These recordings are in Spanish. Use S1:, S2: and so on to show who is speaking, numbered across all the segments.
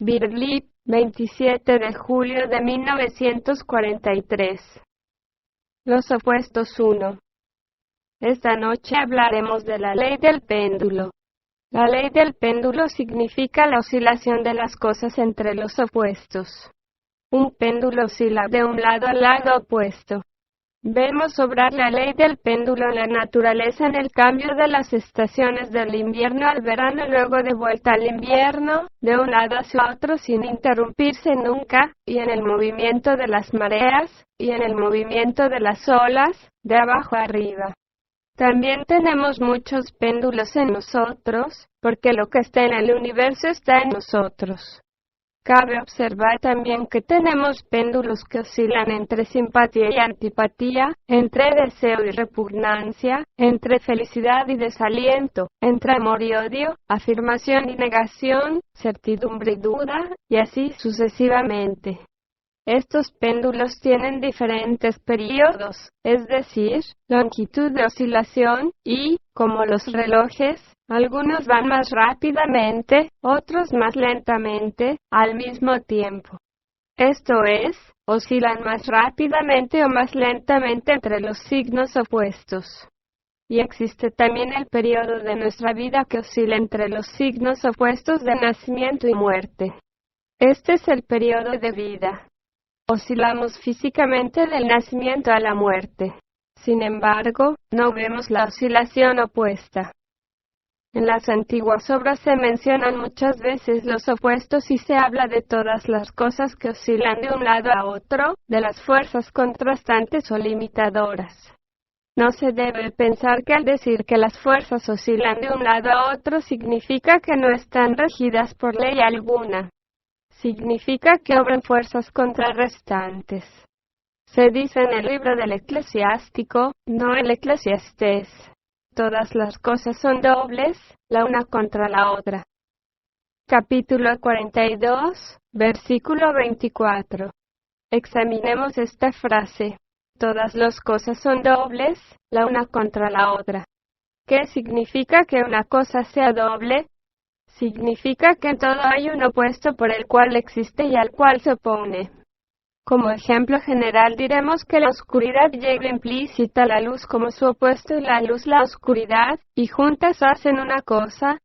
S1: Birlip, 27 de julio de 1943. Los opuestos 1. Esta noche hablaremos de la ley del péndulo. La ley del péndulo significa la oscilación de las cosas entre los opuestos. Un péndulo oscila de un lado al lado opuesto. Vemos obrar la ley del péndulo en la naturaleza en el cambio de las estaciones del invierno al verano y luego de vuelta al invierno, de un lado hacia otro sin interrumpirse nunca, y en el movimiento de las mareas, y en el movimiento de las olas, de abajo a arriba. También tenemos muchos péndulos en nosotros, porque lo que está en el universo está en nosotros. Cabe observar también que tenemos péndulos que oscilan entre simpatía y antipatía, entre deseo y repugnancia, entre felicidad y desaliento, entre amor y odio, afirmación y negación, certidumbre y duda, y así sucesivamente. Estos péndulos tienen diferentes periodos, es decir, longitud de oscilación, y, como los relojes, algunos van más rápidamente, otros más lentamente, al mismo tiempo. Esto es, oscilan más rápidamente o más lentamente entre los signos opuestos. Y existe también el periodo de nuestra vida que oscila entre los signos opuestos de nacimiento y muerte. Este es el periodo de vida. Oscilamos físicamente del nacimiento a la muerte. Sin embargo, no vemos la oscilación opuesta. En las antiguas obras se mencionan muchas veces los opuestos y se habla de todas las cosas que oscilan de un lado a otro, de las fuerzas contrastantes o limitadoras. No se debe pensar que al decir que las fuerzas oscilan de un lado a otro significa que no están regidas por ley alguna. Significa que obran fuerzas contrarrestantes. Se dice en el libro del Eclesiástico, no el Eclesiastés. Todas las cosas son dobles, la una contra la otra. Capítulo 42, versículo 24. Examinemos esta frase. Todas las cosas son dobles, la una contra la otra. ¿Qué significa que una cosa sea doble? Significa que en todo hay un opuesto por el cual existe y al cual se opone. Como ejemplo general diremos que la oscuridad lleva implícita la luz como su opuesto y la luz la oscuridad, y juntas hacen una cosa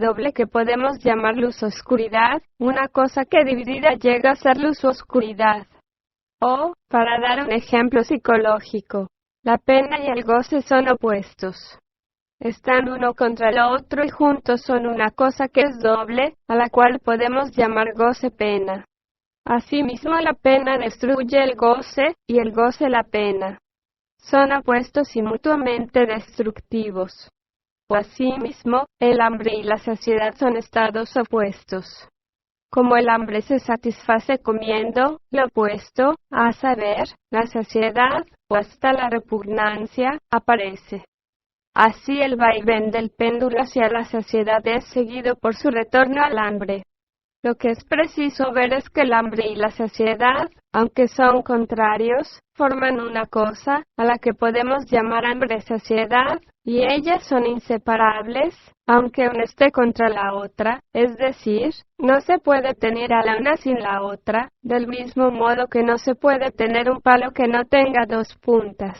S1: doble que podemos llamar luz-oscuridad, una cosa que dividida llega a ser luz-oscuridad. O, para dar un ejemplo psicológico, la pena y el goce son opuestos. Están uno contra el otro y juntos son una cosa que es doble, a la cual podemos llamar goce-pena. Asimismo, la pena destruye el goce, y el goce la pena. Son opuestos y mutuamente destructivos. O asimismo, el hambre y la saciedad son estados opuestos. Como el hambre se satisface comiendo, lo opuesto, a saber, la saciedad, o hasta la repugnancia, aparece. Así el vaivén del péndulo hacia la saciedad es seguido por su retorno al hambre. Lo que es preciso ver es que el hambre y la saciedad, aunque son contrarios, forman una cosa, a la que podemos llamar hambre-saciedad, y ellas son inseparables, aunque una esté contra la otra, es decir, no se puede tener a la una sin la otra, del mismo modo que no se puede tener un palo que no tenga dos puntas.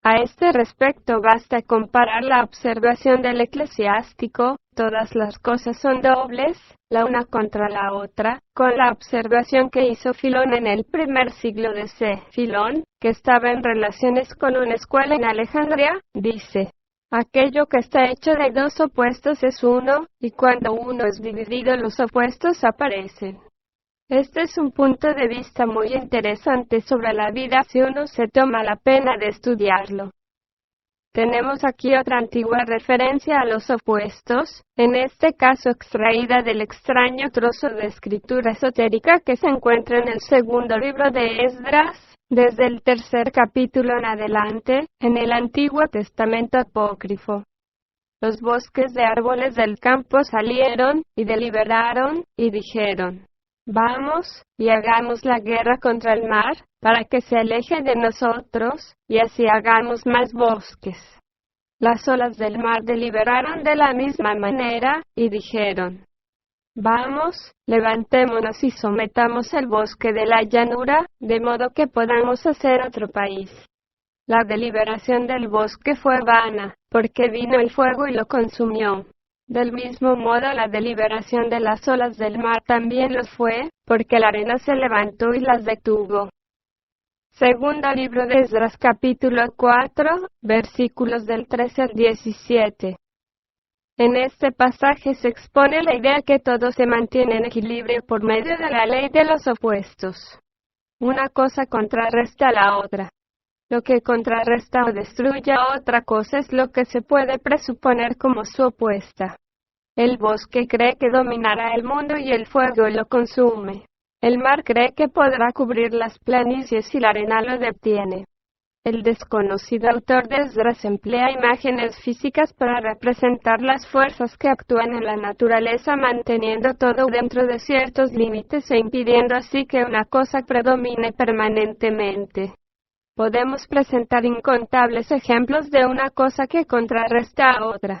S1: A este respecto basta comparar la observación del Eclesiástico, todas las cosas son dobles, la una contra la otra, con la observación que hizo Filón en el primer siglo de C. Filón, que estaba en relaciones con una escuela en Alejandría, dice: aquello que está hecho de dos opuestos es uno, y cuando uno es dividido los opuestos aparecen. Este es un punto de vista muy interesante sobre la vida si uno se toma la pena de estudiarlo. Tenemos aquí otra antigua referencia a los opuestos, en este caso extraída del extraño trozo de escritura esotérica que se encuentra en el segundo libro de Esdras, desde el tercer capítulo en adelante, en el Antiguo Testamento apócrifo. Los bosques de árboles del campo salieron, y deliberaron, y dijeron: vamos, y hagamos la guerra contra el mar, para que se aleje de nosotros, y así hagamos más bosques. Las olas del mar deliberaron de la misma manera, y dijeron: Vamos, levantémonos y sometamos el bosque de la llanura, de modo que podamos hacer otro país. La deliberación del bosque fue vana, porque vino el fuego y lo consumió. Del mismo modo la deliberación de las olas del mar también lo fue, porque la arena se levantó y las detuvo. Segundo libro de Esdras capítulo 4, versículos del 13 al 17. En este pasaje se expone la idea que todo se mantiene en equilibrio por medio de la ley de los opuestos. Una cosa contrarresta a la otra. Lo que contrarresta o destruye a otra cosa es lo que se puede presuponer como su opuesta. El bosque cree que dominará el mundo y el fuego lo consume. El mar cree que podrá cubrir las planicies y la arena lo detiene. El desconocido autor de Esdras emplea imágenes físicas para representar las fuerzas que actúan en la naturaleza, manteniendo todo dentro de ciertos límites e impidiendo así que una cosa predomine permanentemente. Podemos presentar incontables ejemplos de una cosa que contrarresta a otra.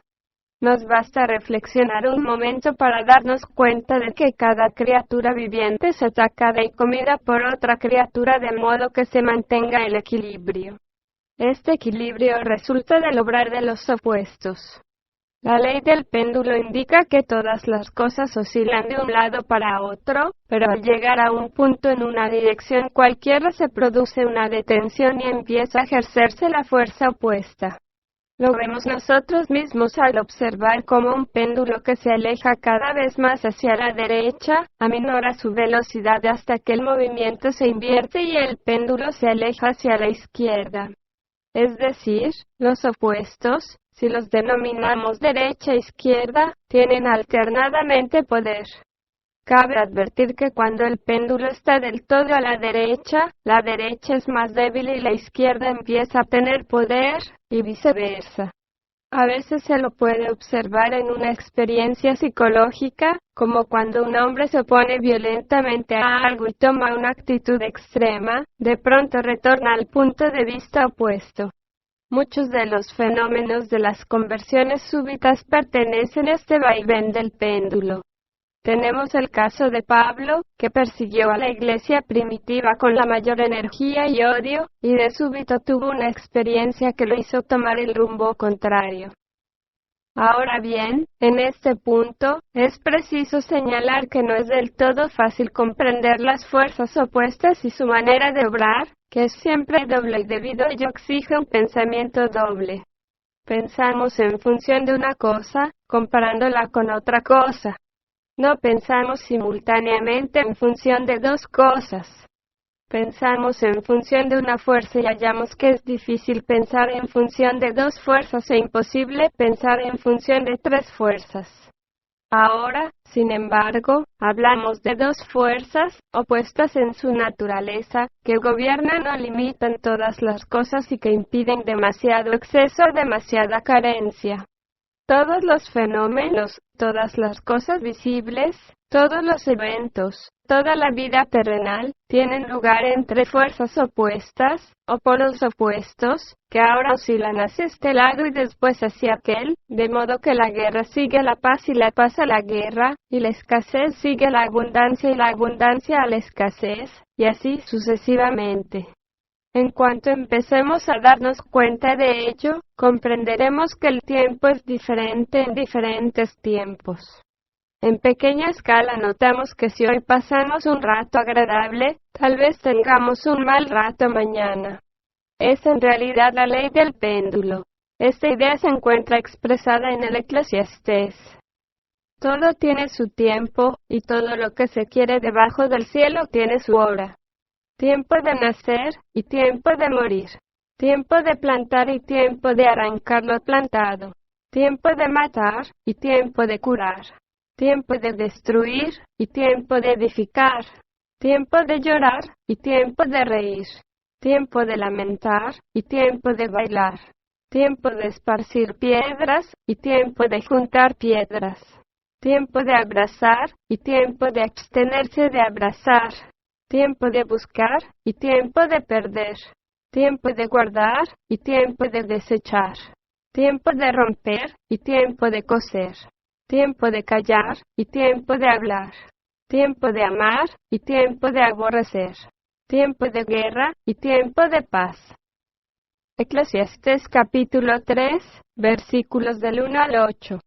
S1: Nos basta reflexionar un momento para darnos cuenta de que cada criatura viviente es atacada y comida por otra criatura de modo que se mantenga el equilibrio. Este equilibrio resulta del obrar de los opuestos. La ley del péndulo indica que todas las cosas oscilan de un lado para otro, pero al llegar a un punto en una dirección cualquiera se produce una detención y empieza a ejercerse la fuerza opuesta. Lo vemos nosotros mismos al observar cómo un péndulo que se aleja cada vez más hacia la derecha, aminora su velocidad hasta que el movimiento se invierte y el péndulo se aleja hacia la izquierda. Es decir, los opuestos, si los denominamos derecha e izquierda, tienen alternadamente poder. Cabe advertir que cuando el péndulo está del todo a la derecha es más débil y la izquierda empieza a tener poder, y viceversa. A veces se lo puede observar en una experiencia psicológica, como cuando un hombre se opone violentamente a algo y toma una actitud extrema, de pronto retorna al punto de vista opuesto. Muchos de los fenómenos de las conversiones súbitas pertenecen a este vaivén del péndulo. Tenemos el caso de Pablo, que persiguió a la iglesia primitiva con la mayor energía y odio, y de súbito tuvo una experiencia que lo hizo tomar el rumbo contrario. Ahora bien, en este punto, es preciso señalar que no es del todo fácil comprender las fuerzas opuestas y su manera de obrar, que es siempre doble y debido a ello exige un pensamiento doble. Pensamos en función de una cosa, comparándola con otra cosa. No pensamos simultáneamente en función de dos cosas. Pensamos en función de una fuerza y hallamos que es difícil pensar en función de dos fuerzas e imposible pensar en función de tres fuerzas. Ahora, sin embargo, hablamos de dos fuerzas, opuestas en su naturaleza, que gobiernan o limitan todas las cosas y que impiden demasiado exceso o demasiada carencia. Todos los fenómenos, todas las cosas visibles, todos los eventos, toda la vida terrenal, tienen lugar entre fuerzas opuestas, o polos opuestos, que ahora oscilan hacia este lado y después hacia aquel, de modo que la guerra sigue a la paz y la paz a la guerra, y la escasez sigue a la abundancia y la abundancia a la escasez, y así sucesivamente. En cuanto empecemos a darnos cuenta de ello, comprenderemos que el tiempo es diferente en diferentes tiempos. En pequeña escala notamos que si hoy pasamos un rato agradable, tal vez tengamos un mal rato mañana. Es en realidad la ley del péndulo. Esta idea se encuentra expresada en el Eclesiastés. Todo tiene su tiempo, y todo lo que se quiere debajo del cielo tiene su hora. Tiempo de nacer y tiempo de morir. Tiempo de plantar y tiempo de arrancar lo plantado. Tiempo de matar y tiempo de curar. Tiempo de destruir y tiempo de edificar. Tiempo de llorar y tiempo de reír. Tiempo de lamentar y tiempo de bailar. Tiempo de esparcir piedras y tiempo de juntar piedras. Tiempo de abrazar y tiempo de abstenerse de abrazar. Tiempo de buscar y tiempo de perder. Tiempo de guardar y tiempo de desechar. Tiempo de romper y tiempo de coser. tiempo de callar y tiempo de hablar, tiempo de amar y tiempo de aborrecer, tiempo de guerra y tiempo de paz. Eclesiastés capítulo 3, versículos del 1 al 8.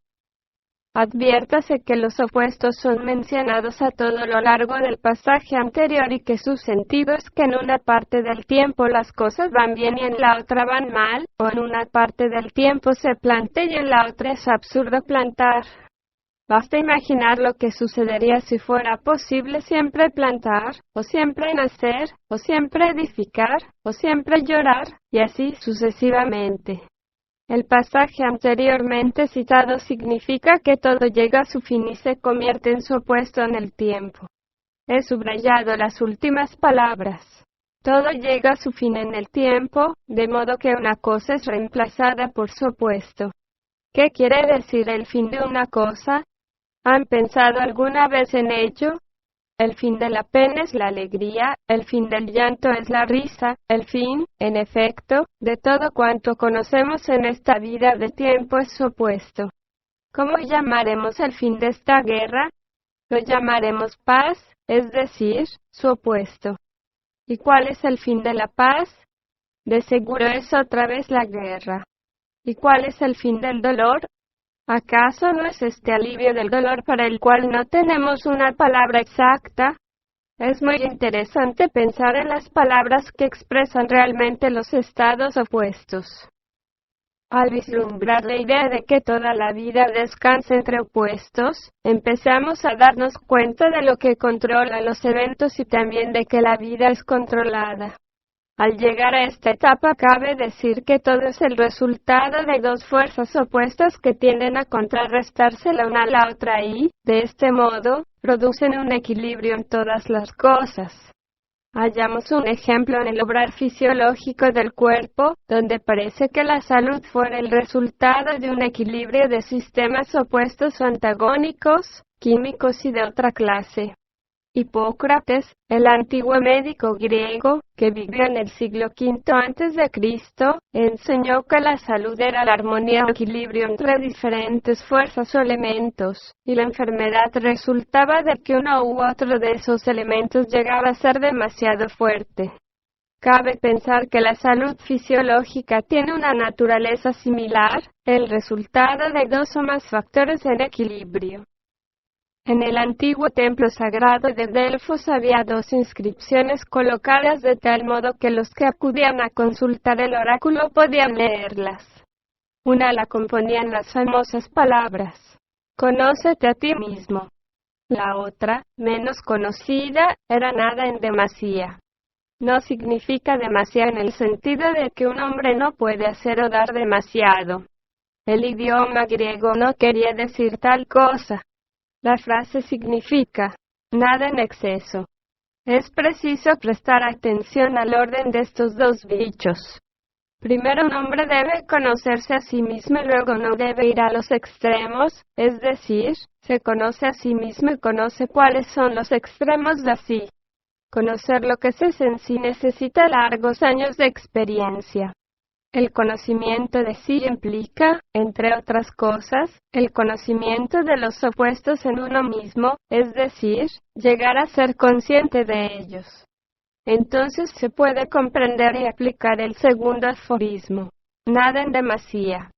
S1: Adviértase que los opuestos son mencionados a todo lo largo del pasaje anterior y que su sentido es que en una parte del tiempo las cosas van bien y en la otra van mal, o en una parte del tiempo se planta y en la otra es absurdo plantar. Basta imaginar lo que sucedería si fuera posible siempre plantar, o siempre nacer, o siempre edificar, o siempre llorar, y así sucesivamente. El pasaje anteriormente citado significa que todo llega a su fin y se convierte en su opuesto en el tiempo. He subrayado las últimas palabras. Todo llega a su fin en el tiempo, de modo que una cosa es reemplazada por su opuesto. ¿Qué quiere decir el fin de una cosa? ¿Han pensado alguna vez en ello? El fin de la pena es la alegría, el fin del llanto es la risa, el fin, en efecto, de todo cuanto conocemos en esta vida de tiempo es su opuesto. ¿Cómo llamaremos el fin de esta guerra? Lo llamaremos paz, es decir, su opuesto. ¿Y cuál es el fin de la paz? De seguro es otra vez la guerra. ¿Y cuál es el fin del dolor? ¿Acaso no es este alivio del dolor para el cual no tenemos una palabra exacta? Es muy interesante pensar en las palabras que expresan realmente los estados opuestos. Al vislumbrar la idea de que toda la vida descansa entre opuestos, empezamos a darnos cuenta de lo que controla los eventos y también de que la vida es controlada. Al llegar a esta etapa cabe decir que todo es el resultado de dos fuerzas opuestas que tienden a contrarrestarse la una a la otra y, de este modo, producen un equilibrio en todas las cosas. Hallamos un ejemplo en el obrar fisiológico del cuerpo, donde parece que la salud fuera el resultado de un equilibrio de sistemas opuestos o antagónicos, químicos y de otra clase. Hipócrates, el antiguo médico griego, que vivió en el siglo V a.C., enseñó que la salud era la armonía o equilibrio entre diferentes fuerzas o elementos, y la enfermedad resultaba de que uno u otro de esos elementos llegaba a ser demasiado fuerte. Cabe pensar que la salud fisiológica tiene una naturaleza similar, el resultado de dos o más factores en equilibrio. En el antiguo templo sagrado de Delfos había dos inscripciones colocadas de tal modo que los que acudían a consultar el oráculo podían leerlas. Una la componían las famosas palabras: «Conócete a ti mismo». La otra, menos conocida, era «Nada en demasía». No significa demasiado en el sentido de que un hombre no puede hacer o dar demasiado. El idioma griego no quería decir tal cosa. La frase significa, nada en exceso. Es preciso prestar atención al orden de estos dos dichos. Primero un hombre debe conocerse a sí mismo y luego no debe ir a los extremos, es decir, se conoce a sí mismo y conoce cuáles son los extremos de sí. Conocer lo que es en sí necesita largos años de experiencia. El conocimiento de sí implica, entre otras cosas, el conocimiento de los opuestos en uno mismo, es decir, llegar a ser consciente de ellos. Entonces se puede comprender y aplicar el segundo aforismo: nada en demasía.